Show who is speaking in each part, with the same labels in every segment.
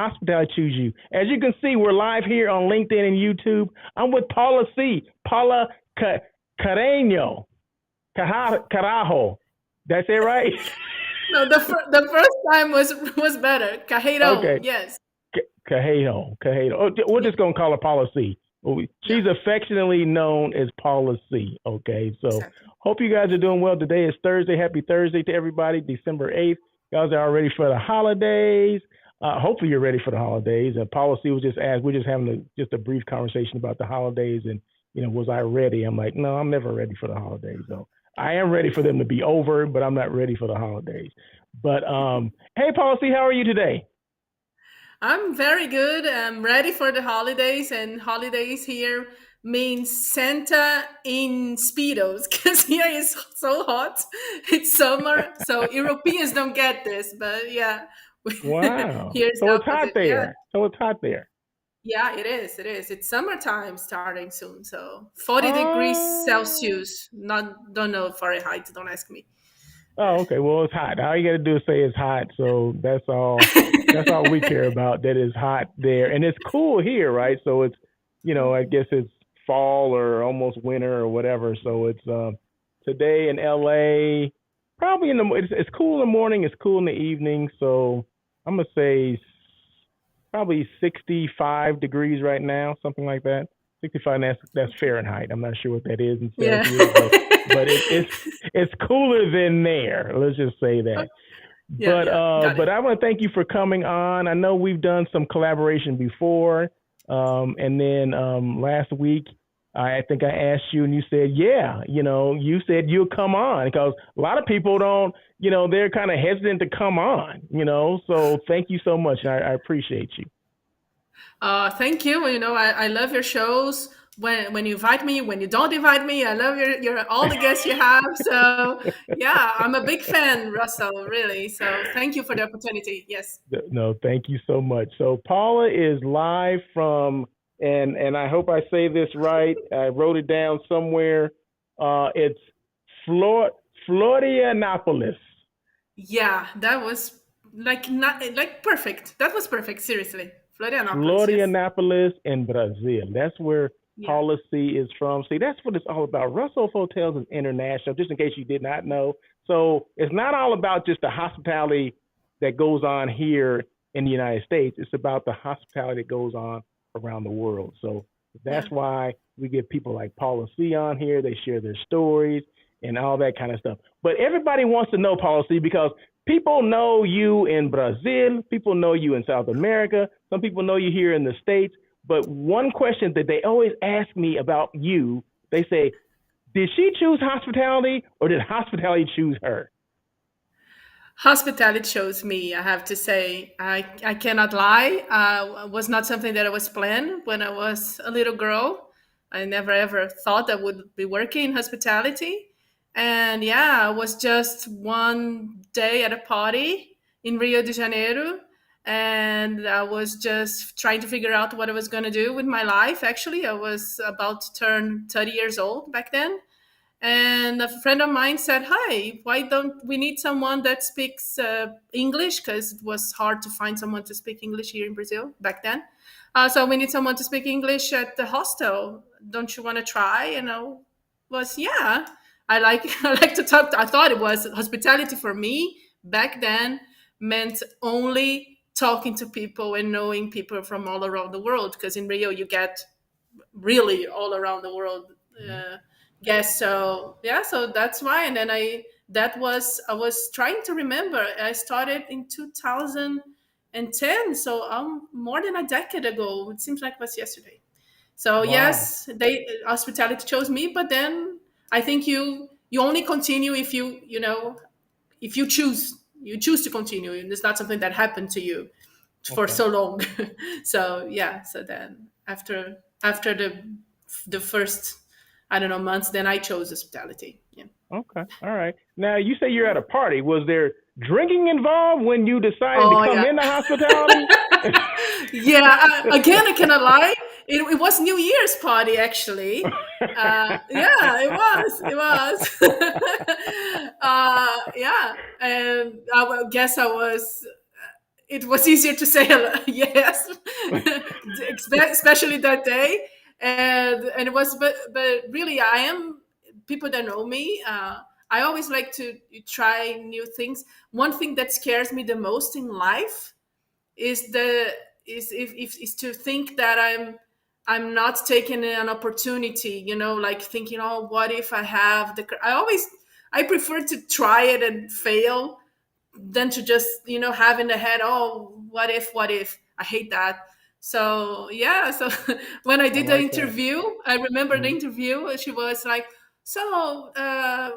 Speaker 1: Hospitality choose you. As you can see, we're live here on LinkedIn and YouTube. I'm with Paula C. Paula Carreño. Carajo. That's it, right?
Speaker 2: No, the first time was better. Cajero,
Speaker 1: Okay.
Speaker 2: yes.
Speaker 1: Cajedo. Cajedo. Oh, we're
Speaker 2: Yeah,
Speaker 1: just going to call her Paula C.
Speaker 2: yeah,
Speaker 1: She's affectionately known as Paula C. Okay. So
Speaker 2: exactly.
Speaker 1: hope you guys are doing well. Today is Thursday. Happy Thursday to everybody. December 8th. You guys are all ready for the holidays. Hopefully you're ready for the holidays. And Paula C was just asked, we're just having just a brief conversation about the holidays and, was I ready? I'm like, no, I'm never ready for the holidays. So I am ready for them to be over, but I'm not ready for the holidays. But hey, Paula C, how are you today?
Speaker 2: I'm very good. I'm ready for the holidays, and holidays here means Santa in speedos because here is so hot. It's summer, so Europeans don't get this, but yeah,
Speaker 1: Wow.
Speaker 2: here's
Speaker 1: So
Speaker 2: the
Speaker 1: it's hot
Speaker 2: opposite. Yeah,
Speaker 1: there. So it's hot there.
Speaker 2: yeah, it is. It is. It's summertime starting soon, so 40 degrees
Speaker 1: Oh.
Speaker 2: Celsius. Not don't know Fahrenheit. Don't ask me.
Speaker 1: Oh, okay. Well, it's hot. All you got to do is say it's hot. So that's all. That's all we care about. That it's hot there, and it's cool here, right? So it's, I guess it's fall or almost winter or whatever. So it's today in LA. Probably it's cool in the morning. It's cool in the evening. So I'm gonna say probably 65 degrees right now, something like that. 65. That's Fahrenheit. I'm not sure what that is in
Speaker 2: Yeah.
Speaker 1: Celsius, but it's cooler than there. Let's just say that.
Speaker 2: Yeah,
Speaker 1: But
Speaker 2: yeah, got
Speaker 1: but
Speaker 2: it.
Speaker 1: I want to thank you for coming on. I know we've done some collaboration before, and then last week I think I asked you and you said yeah. You said you'll come on because a lot of people don't. They're kind of hesitant to come on. So thank you so much. I appreciate you.
Speaker 2: Thank you. You know, I love your shows. When you invite me, when you don't invite me, I love your all the guests you have. So yeah, I'm a big fan, Russell. Really. So thank you for the opportunity. Yes.
Speaker 1: No, thank you so much. So Paula is live from, and I hope I say this right. I wrote it down somewhere. It's Flor Florianopolis.
Speaker 2: Yeah, that was like not like perfect. That was perfect. Seriously, Florianopolis. Yes.
Speaker 1: Florianopolis in Brazil. That's where
Speaker 2: Yeah.
Speaker 1: Paula C is from. See, that's what it's all about. Russell Hotels is international, just in case you did not know. So it's not all about just the hospitality that goes on here in the United States. It's about the hospitality that goes on around the world. So
Speaker 2: Yeah.
Speaker 1: that's why we get people like Paula C on here. They share their stories and all that kind of stuff. But everybody wants to know Paula C because people know you in Brazil, people know you in South America, some people know you here in the States. But one question that they always ask me about you, they say, did she choose hospitality or did hospitality choose her?
Speaker 2: Hospitality shows me, I have to say. I cannot lie. It was not something that I was planned when I was a little girl. I never ever thought I would be working in hospitality. And yeah, I was just one day at a party in Rio de Janeiro. And I was just trying to figure out what I was going to do with my life. Actually, I was about to turn 30 years old back then, and a friend of mine said, "Hi, why don't we need someone that speaks English? Because it was hard to find someone to speak English here in Brazil back then. So we need someone to speak English at the hostel. Don't you want to try?" Was yeah. I like I like to talk. I thought it was hospitality for me back then meant only talking to people and knowing people from all around the world. Because in Rio you get really all around the world uh, guests. So yeah, so that's why. And then I was trying to remember. I started in 2010, so more than a decade ago. It seems like it was yesterday. So
Speaker 1: Wow.
Speaker 2: yes, they hospitality chose me, but then I think you only continue if if you choose to continue, and it's not something that happened to you for
Speaker 1: Okay.
Speaker 2: so long. So yeah, so then after the first, I don't know, months, then I chose hospitality. Yeah.
Speaker 1: Okay. All right. Now you say you're at a party. Was there drinking involved when you decided to
Speaker 2: Oh
Speaker 1: come
Speaker 2: yeah.
Speaker 1: into hospitality?
Speaker 2: Yeah. Again, I cannot lie. It was New Year's party actually. Yeah, it was. It was. Yeah, and guess I was. it was easier to say yes, especially that day. And it was, but really, I am, people that know me. I always like to try new things. One thing that scares me the most in life is the if is to think that I'm not taking an opportunity, like thinking, oh, what if I have I prefer to try it and fail than to just have in the head, oh, what if I hate that. So yeah, so when I
Speaker 1: I
Speaker 2: did the
Speaker 1: like that.
Speaker 2: interview, I remember the
Speaker 1: Hmm.
Speaker 2: interview, she was like, so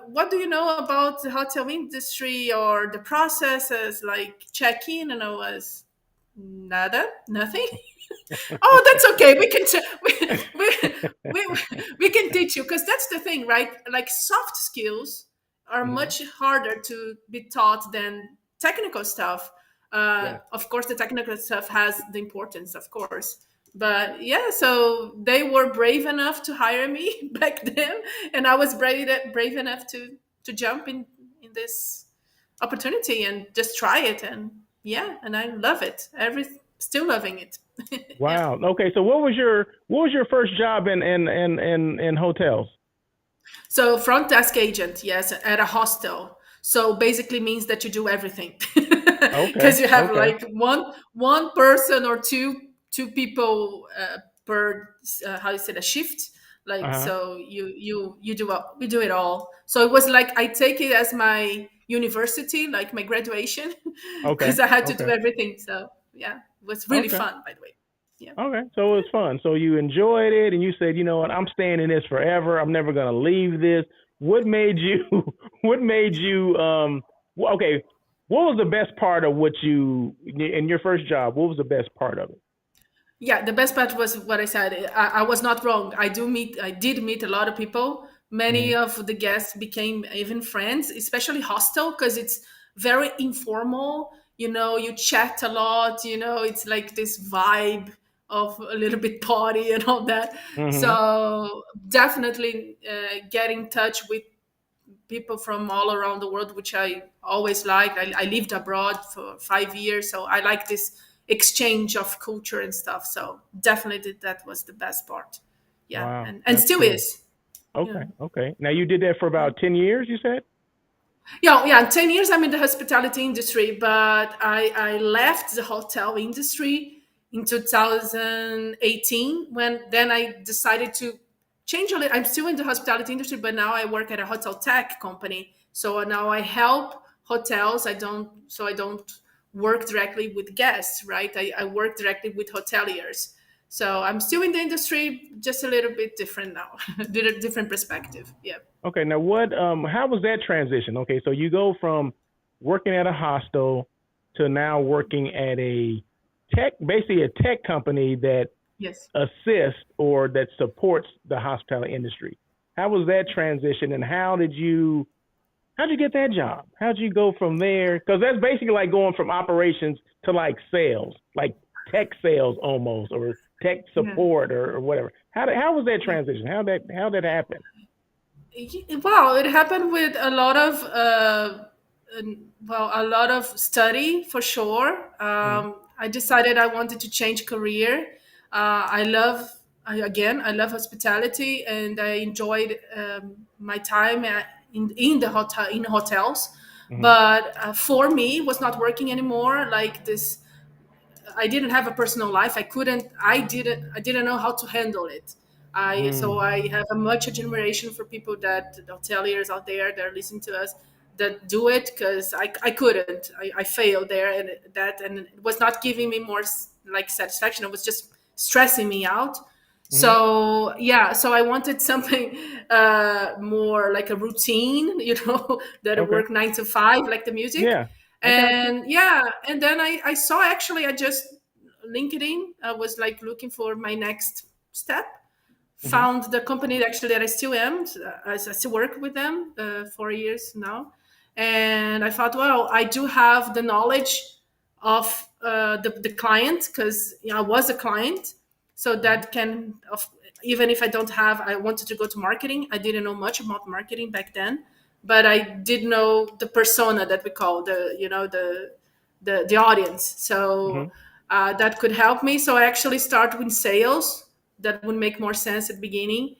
Speaker 2: what do you know about the hotel industry or the processes, like check-in? And I was, nada, nothing. Oh, that's okay, we, we can teach you, because that's the thing, right? Like soft skills are
Speaker 1: Hmm.
Speaker 2: much harder to be taught than technical stuff.
Speaker 1: Yeah.
Speaker 2: Of course the technical stuff has the importance, of course, but yeah, so they were brave enough to hire me back then, and I was brave enough to jump in this opportunity and just try it. And yeah, and I love it, still loving it. Yeah.
Speaker 1: Wow. Okay. So what was your first job in hotels?
Speaker 2: So front desk agent, yes, at a hostel. So basically means that you do everything,
Speaker 1: Okay.
Speaker 2: because you have
Speaker 1: Okay.
Speaker 2: like one person or two people per how you say, a shift.
Speaker 1: Uh
Speaker 2: Like,
Speaker 1: huh.
Speaker 2: so you do it all. So it was like, I take it as my university, like my graduation,
Speaker 1: Okay.
Speaker 2: because I had to do
Speaker 1: Okay.
Speaker 2: everything. So yeah, it was really
Speaker 1: Okay.
Speaker 2: fun, by the way. Yeah.
Speaker 1: Okay. So it was fun. So you enjoyed it, and you said, you know what, I'm staying in this forever. I'm never gonna leave this. What made you? What made you? Okay. What was the best part of what you in your first job? What was the best part of it?
Speaker 2: Yeah, the best part was what I said. I was not wrong. I did meet a lot of people.
Speaker 1: Hmm.
Speaker 2: Many of the guests became even friends, especially hostel, because it's very informal. You chat a lot. It's like this vibe of a little bit party and all that.
Speaker 1: Hmm.
Speaker 2: So definitely get in touch with people from all around the world, which I always liked. I lived abroad for 5 years, so I like this exchange of culture and stuff. So definitely that was the best part. Yeah,
Speaker 1: Wow,
Speaker 2: and
Speaker 1: that's
Speaker 2: still
Speaker 1: cool.
Speaker 2: is. Yeah.
Speaker 1: Okay. Okay. Now you did that for
Speaker 2: Yeah.
Speaker 1: about 10 years. You said.
Speaker 2: Yeah, yeah. 10 years I'm in the hospitality industry, but I left the hotel industry in 2018, when then I decided to change a little. I'm still in the hospitality industry, but now I work at a hotel tech company. So now I help hotels. I don't work directly with guests, right? I work directly with hoteliers. So I'm still in the industry, just a little bit different now, different perspective. Yeah.
Speaker 1: Okay. Now what? How was that transition? Okay. So you go from working at a hostel to now working at a basically a tech company that
Speaker 2: Yes.
Speaker 1: assists or that supports the hospitality industry. How was that transition, and how'd you get that job? How'd you go from there? Because that's basically like going from operations to like sales, like tech sales almost, or tech
Speaker 2: Yeah.
Speaker 1: support, or whatever. How was that transition? How did that happen?
Speaker 2: Well, it happened with a lot of a lot of study, for sure.
Speaker 1: Mm-hmm.
Speaker 2: I decided I wanted to change career. I love hospitality, and I enjoyed my time in the hotel, in hotels.
Speaker 1: Mm-hmm.
Speaker 2: But for me, it was not working anymore. Like this, I didn't have a personal life. I didn't know how to handle it. So
Speaker 1: Mm.
Speaker 2: I have a much admiration for people, that the hoteliers out there that are listening to us, that do it, because I couldn't. I failed there, and it was not giving me more like satisfaction. It was just stressing me out.
Speaker 1: Mm-hmm.
Speaker 2: So yeah, so I wanted something more like a routine, that I
Speaker 1: Okay.
Speaker 2: work 9 to 5, like the music.
Speaker 1: Yeah, I got you.
Speaker 2: And yeah, and then I saw, actually, I just LinkedIn. I was like looking for my next step.
Speaker 1: Mm-hmm.
Speaker 2: Found the company, actually, that I still am. I still work with them 4 years now, and I thought, well, I do have the knowledge of the client, because I was a client, so
Speaker 1: Mm-hmm.
Speaker 2: that can even if I don't have, I wanted to go to marketing. I didn't know much about marketing back then, but I did know the persona that we call the the audience.
Speaker 1: Hmm.
Speaker 2: So that could help me. So I actually start with sales. That would make more sense at the beginning,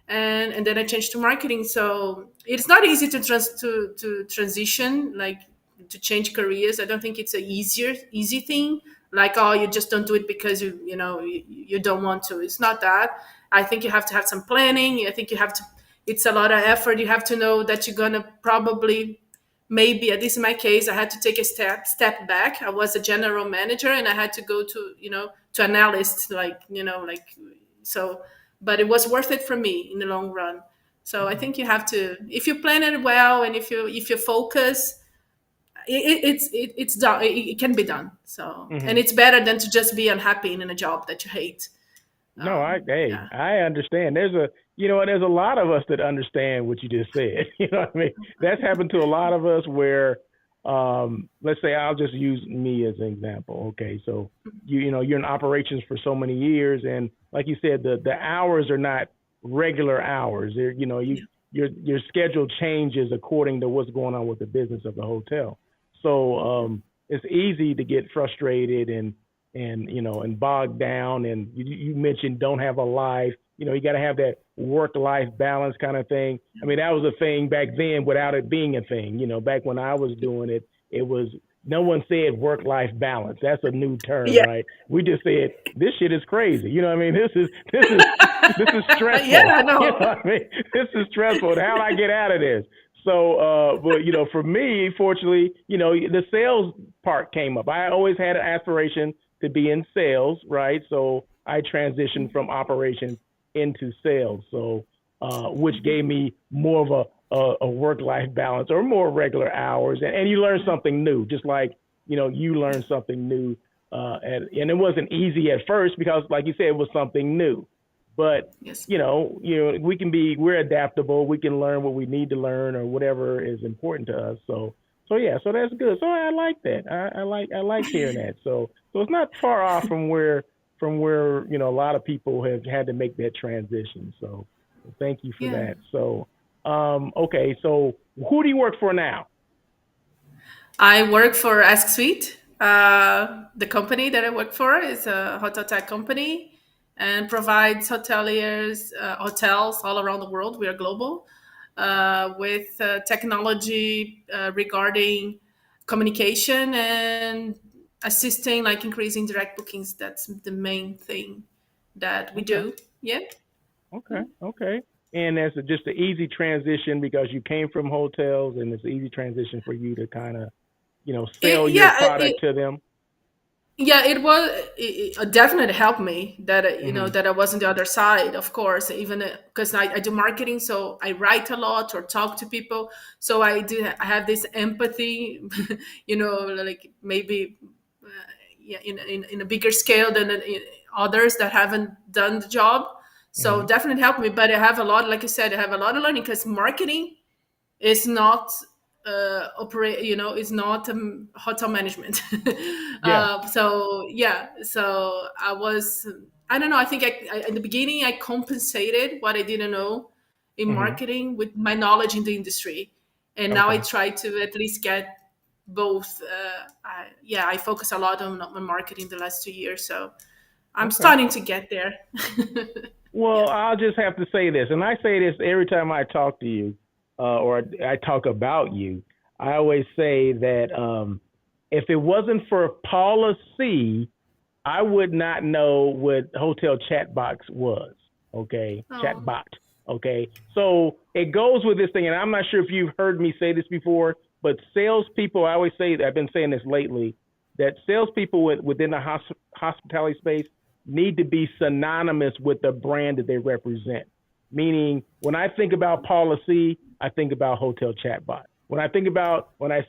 Speaker 2: and then I changed to marketing. So it's not easy to transition, like to change careers. I don't think it's a easy thing. Like, oh, you just don't do it because you don't want to. It's not that. I think you have to have some planning. I think you have to. It's a lot of effort. You have to know that you're gonna probably, maybe, at least in my case, I had to take a step back. I was a general manager and I had to go to to analyst, so, but it was worth it for me in the long run. So I think you have to, if you plan it well, and if you focus, it's done. It can be done. So, and
Speaker 1: Hmm.
Speaker 2: it's better than to just be unhappy in a job that you hate.
Speaker 1: No, hey,
Speaker 2: Yeah.
Speaker 1: I understand. There's a lot of us that understand what you just said. You know what I mean? That's happened to a lot of us where, let's say I'll just use me as an example. Okay. So you're in operations for so many years. And like you said, the hours are not regular hours.
Speaker 2: Yeah.
Speaker 1: Your schedule changes according to what's going on with the business of the hotel. So, it's easy to get frustrated and bogged down. And you mentioned don't have a life. You got to have that work life balance kind of thing. I mean, that was a thing back then without it being a thing. Back when I was doing it, it was no one said work life balance. That's a new term,
Speaker 2: Yeah.
Speaker 1: right? We just said this shit is crazy. You know what I mean? This is stressful.
Speaker 2: Yeah, I
Speaker 1: You
Speaker 2: know.
Speaker 1: know what I mean? This is stressful. How do I get out of this? So, but for me, fortunately, the sales part came up. I always had an aspiration to be in sales, right? So I transitioned from operations into sales. So, which gave me more of a work life balance or more regular hours, and you learn something new, just like you learn something new. And it wasn't easy at first because, like you said, it was something new. But
Speaker 2: Yes.
Speaker 1: we're adaptable. We can learn what we need to learn or whatever is important to us. So yeah, so that's good. So I like that. I like hearing that. So it's not far off from where a lot of people have had to make that transition. So thank you for
Speaker 2: Yeah.
Speaker 1: that. So okay, so who do you work for now?
Speaker 2: I work for Ask Suite. The company that I work for is a hotel tech company and provides hotels all around the world. We are global, with technology regarding communication and assisting, like increasing direct bookings. That's the main thing that we
Speaker 1: Okay,
Speaker 2: do. Yeah.
Speaker 1: okay. And that's just an easy transition because you came from hotels, and it's an easy transition for you to kind of sell your
Speaker 2: Yeah.
Speaker 1: product to them.
Speaker 2: Yeah, it definitely helped me that
Speaker 1: Hmm.
Speaker 2: that I was on the other side, of course, even because I do marketing, so I write a lot or talk to people, so I have this empathy, like maybe yeah, in a bigger scale than others that haven't done the job. So
Speaker 1: Hmm.
Speaker 2: definitely helped me, but I have a lot, like you said, I have a lot of learning because marketing is not operate, is not hotel management.
Speaker 1: Yeah.
Speaker 2: So yeah, so I don't know, I think in the beginning I compensated what I didn't know in
Speaker 1: Hmm.
Speaker 2: marketing with my knowledge in the industry, and now I
Speaker 1: Okay.
Speaker 2: try to at least get both. I focus a lot on marketing the last 2 years, so I'm
Speaker 1: Okay.
Speaker 2: starting to get there.
Speaker 1: Well,
Speaker 2: Yeah.
Speaker 1: I'll just have to say this, and I say this every time I talk to you, or I talk about you. I always say that if it wasn't for Paula C, I would not know what Hotel Chatbox was. Okay,
Speaker 2: Oh.
Speaker 1: Chatbot. Okay, so it goes with this thing, and I'm not sure if you've heard me say this before, but salespeople, I always say, I've been saying this lately, that salespeople within the hospitality space need to be synonymous with the brand that they represent. Meaning, when I think about policy, I think about Hotel Chatbot. When I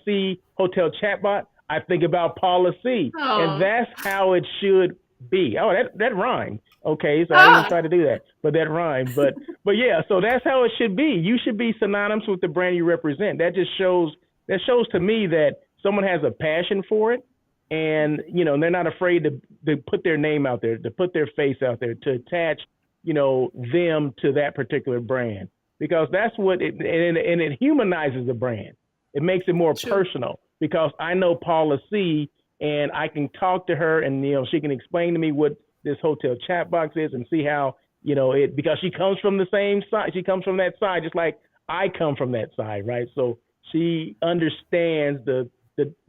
Speaker 1: see Hotel Chatbot, I think about policy, and
Speaker 2: Oh.
Speaker 1: that's how it should be. Oh, that rhymed. Okay, so I didn't even
Speaker 2: Ah.
Speaker 1: try to do that, but that rhymed. But yeah, so that's how it should be. You should be synonymous with the brand you represent. That shows to me that someone has a passion for it, and they're not afraid to put their name out there, to put their face out there, to attach them to that particular brand, because that's what and it humanizes the brand. It makes it more
Speaker 2: True.
Speaker 1: personal because I know Paula C. and I can talk to her, and she can explain to me what this hotel chat box is, and see how it, because she comes from the same side. She comes from that side, just like I come from that side, right? So she understands the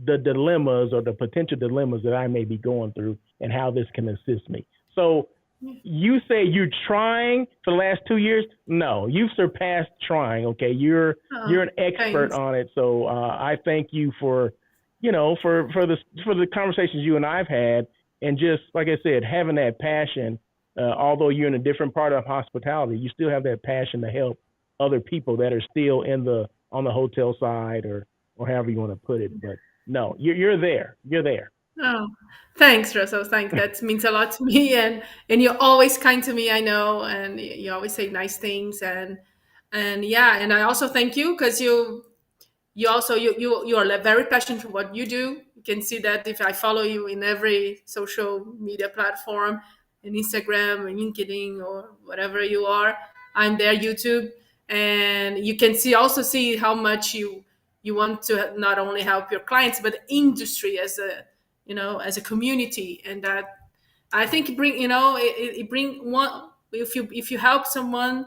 Speaker 1: dilemmas or the potential dilemmas that I may be going through, and how this can assist me. So you say you're trying for the last 2 years. No, you've surpassed trying. Okay, you're
Speaker 2: Oh,
Speaker 1: an expert
Speaker 2: thanks.
Speaker 1: on it. So I thank you for for the conversations you and I've had, and just like I said, having that passion. Although you're in a different part of hospitality, you still have that passion to help other people that are still in the on the hotel side, or however you want to put it. But no, you're there. You're there.
Speaker 2: Oh, thanks, Russell. Thanks. That means a lot to me, and you're always kind to me. I know, and you always say nice things, and yeah, and I also thank you because you are very passionate for what you do. You can see that if I follow you in every social media platform, in Instagram or LinkedIn or whatever you are, I'm there, YouTube, and you can see how much you want to not only help your clients but the industry as a as a community. And that I think it bring it bring one, if you help someone,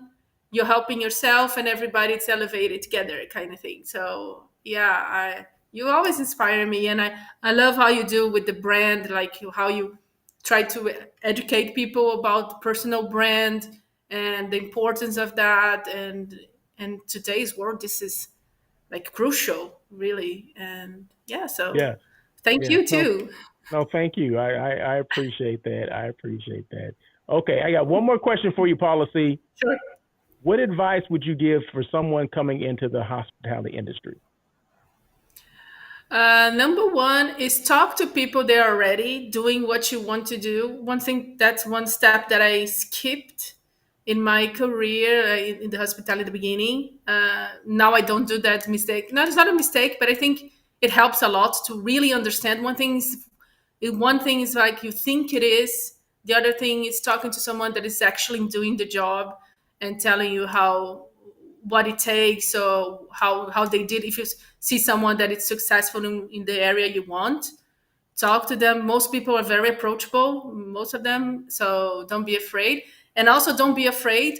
Speaker 2: you're helping yourself and everybody. It's elevated together, kind of thing. So yeah, I you always inspire me, and I love how you do with the brand, like how you try to educate people about personal brand and the importance of that. And today's world, this is like crucial, really. And yeah, so
Speaker 1: Yes.
Speaker 2: thank
Speaker 1: Yes.
Speaker 2: you
Speaker 1: No.
Speaker 2: too.
Speaker 1: No. Thank you. I appreciate that. I appreciate that. Okay. I got one more question for you, Paula C.
Speaker 2: Sure.
Speaker 1: What advice would you give for someone coming into the hospitality industry?
Speaker 2: Number one is talk to people that are already doing what you want to do. One thing, that's one step that I skipped in my career in the hospitality at the beginning. Now I don't do that mistake. No, it's not a mistake, but I think it helps a lot to really understand. One thing is like you think it is. The other thing is talking to someone that is actually doing the job and telling you how what it takes or how they did. If you see someone that is successful in the area you want, talk to them. Most people are very approachable, most of them, so don't be afraid. And also don't be afraid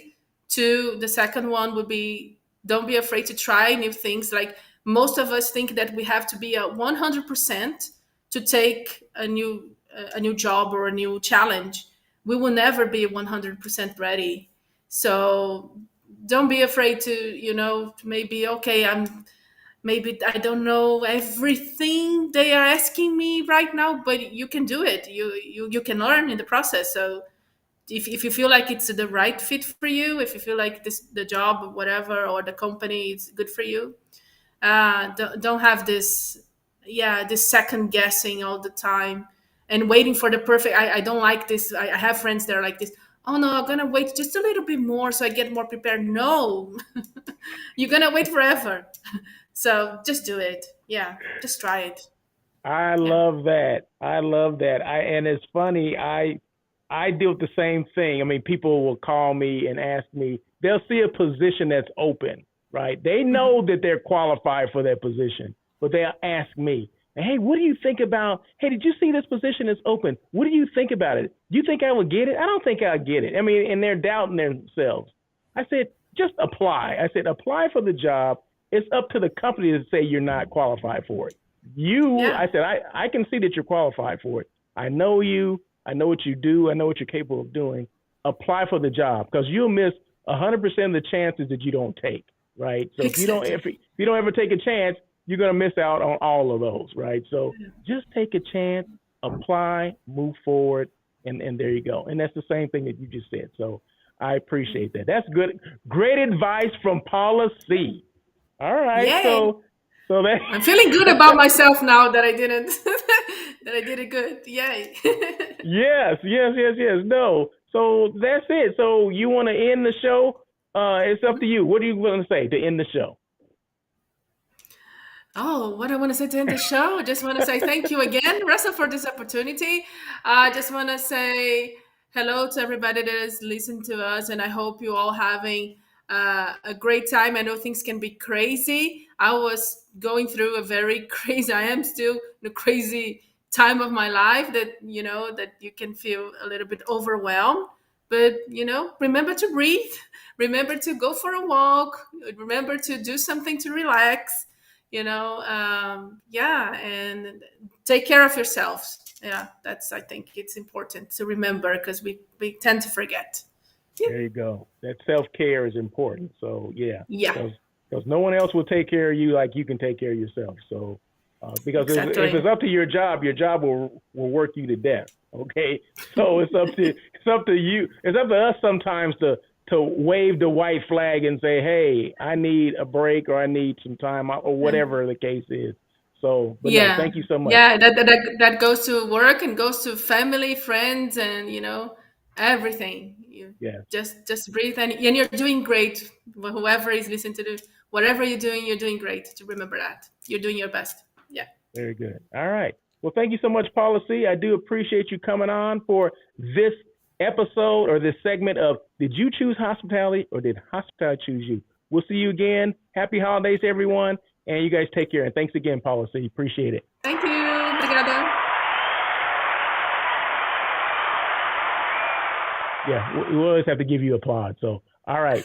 Speaker 2: to the second one would be, don't be afraid to try new things. Like most of us think that we have to be at 100% to take a new job or a new challenge. We will never be 100% ready. So don't be afraid to maybe, okay, maybe I don't know everything they are asking me right now, but you can do it. You can learn in the process. So if you feel like it's the right fit for you, if you feel like the job, whatever, or the company is good for you, don't have this, yeah, this second guessing all the time and waiting for the perfect. I don't like this. I have friends that are like this. Oh no, I'm gonna wait just a little bit more so I get more prepared. No, you're gonna wait forever. So just do it. Yeah, just try it.
Speaker 1: I
Speaker 2: Yeah.
Speaker 1: love that. I love that. And it's funny. I deal with the same thing. I mean, people will call me and ask me. They'll see a position that's open, right? They
Speaker 2: Mhm.
Speaker 1: know that they're qualified for that position, but they'll ask me, "Hey, what do you think about? Hey, did you see this position that's open? What do you think about it? Do you think I would get it? I don't think I'll get it." I mean, and they're doubting themselves. I said, just apply. I said, apply for the job. It's up to the company to say you're not qualified for it.
Speaker 2: Yeah.
Speaker 1: I said, I can see that you're qualified for it. I know you. I know what you do. I know what you're capable of doing. Apply for the job, because you'll miss 100% of the chances that you don't take, right? So
Speaker 2: Exactly.
Speaker 1: if you don't ever take a chance, you're gonna miss out on all of those, right? So just take a chance, apply, move forward, and there you go. And that's the same thing that you just said. So I appreciate that. That's good. Great advice from Paula C. All right.
Speaker 2: Yay.
Speaker 1: So that
Speaker 2: I'm feeling good about myself now that I didn't that I did it good. Yay.
Speaker 1: yes. No. So that's it. So you want to end the show? It's up to you. What do you want to say to end the show?
Speaker 2: Oh, what I want to say to end the show, I just want to say thank you again, Russell, for this opportunity. I just want to say hello to everybody that has listened to us, and I hope you all having a great time. I know things can be crazy. I was going through a very crazy, I am still in a crazy time of my life that, you know, that you can feel a little bit overwhelmed. But, you know, remember to breathe, remember to go for a walk, remember to do something to relax, you know. Yeah, and take care of yourselves. Yeah, that's, I think it's important to remember, because we tend to forget. Yeah.
Speaker 1: There you go. That self-care is important. So yeah,
Speaker 2: Yeah,
Speaker 1: because no one else will take care of you like you can take care of yourself. So because if
Speaker 2: exactly.
Speaker 1: it's up to your job will work you to death. Okay, so it's up to you. It's up to us sometimes to wave the white flag and say, hey, I need a break, or I need some time out, or whatever the case is. So, but no,
Speaker 2: Yeah,
Speaker 1: thank you so much.
Speaker 2: yeah, that goes to work and goes to family, friends, and, you know, everything. You
Speaker 1: Yes,
Speaker 2: just breathe, and you're doing great. Whoever is listening to this, whatever you're doing great. To remember that you're doing your best. Yeah.
Speaker 1: very good. All right. Well, thank you so much, Paula C. I do appreciate you coming on for this episode, or this segment of Did You Choose Hospitality, or Did Hospitality Choose You? We'll see you again. Happy holidays, everyone. And you guys take care. And thanks again, Paula C. Appreciate it.
Speaker 2: Thank you. Obrigada.
Speaker 1: Yeah, we always have to give you applause. So, all right.